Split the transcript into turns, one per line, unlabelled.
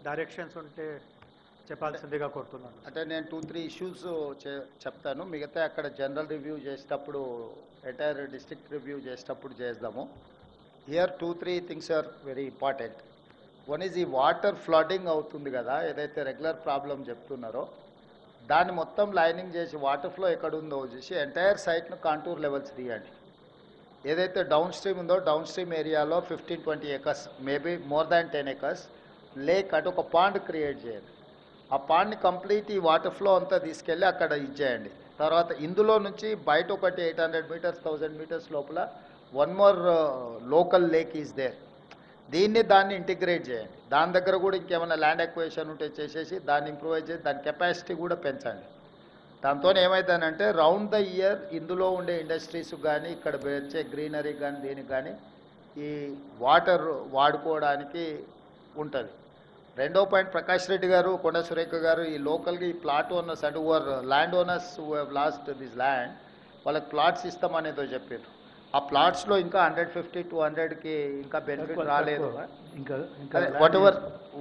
Directions ఉంటే చెప్పాల్సిందిగా కోరుతున్నాను.
అంటే నేను 2-3 ఇష్యూస్ చెప్తాను, మిగతా అక్కడ జనరల్ రివ్యూ చేసేటప్పుడు ఎంటైర్ డిస్ట్రిక్ట్ రివ్యూ చేసేటప్పుడు చేద్దాము. Here 2-3 things are very important. One is ఈ వాటర్ ఫ్లడింగ్ అవుతుంది కదా, ఏదైతే రెగ్యులర్ ప్రాబ్లం చెప్తున్నారో దాన్ని మొత్తం లైనింగ్ చేసి వాటర్ ఫ్లో ఎక్కడ ఉందో చూసి ఎంటైర్ సైట్ను కాంటూర్ లెవెల్స్ తీయండి. ఏదైతే డౌన్ స్ట్రీమ్ ఉందో డౌన్ స్ట్రీమ్ ఏరియాలో 15-20 acres, maybe more than 10 acres lake అటు ఒక పాండ్ క్రియేట్ చేయండి. ఆ పాండ్ని కంప్లీట్ ఈ వాటర్ ఫ్లో అంతా తీసుకెళ్ళి అక్కడ ఇచ్చేయండి. తర్వాత ఇందులో నుంచి బయట ఒకటి 800 meters 1000 meters లోపల one more local lake is there. దాన్ని ఇంటిగ్రేట్ చేయండి. దాని దగ్గర కూడా ఇంకేమైనా ల్యాండ్ ఎక్వేషన్ ఉంటే చేసేసి దాన్ని ఇంప్రూవైజ్ చేసి దాని కెపాసిటీ కూడా పెంచండి. దాంతో ఏమవుతుందంటే రౌండ్ ద ఇయర్ ఇందులో ఉండే ఇండస్ట్రీస్ కానీ ఇక్కడ వచ్చే గ్రీనరీ కానీ దీనికి కానీ ఈ వాటర్ వాడుకోవడానికి ఉంటుంది. రెండో పాయింట్, ప్రకాష్ రెడ్డి గారు కొండ సురేఖ గారు ఈ లోకల్గా ఈ ప్లాట్ ఓనర్స్ అంటే land owners who have lost this land వాళ్ళకి ప్లాట్స్ ఇస్తామనేదో చెప్పారు. ఆ ప్లాట్స్లో ఇంకా 150-200కి ఇంకా బెనిఫిట్ రాలేదు.
ఇంకా
వాట్ ఎవర్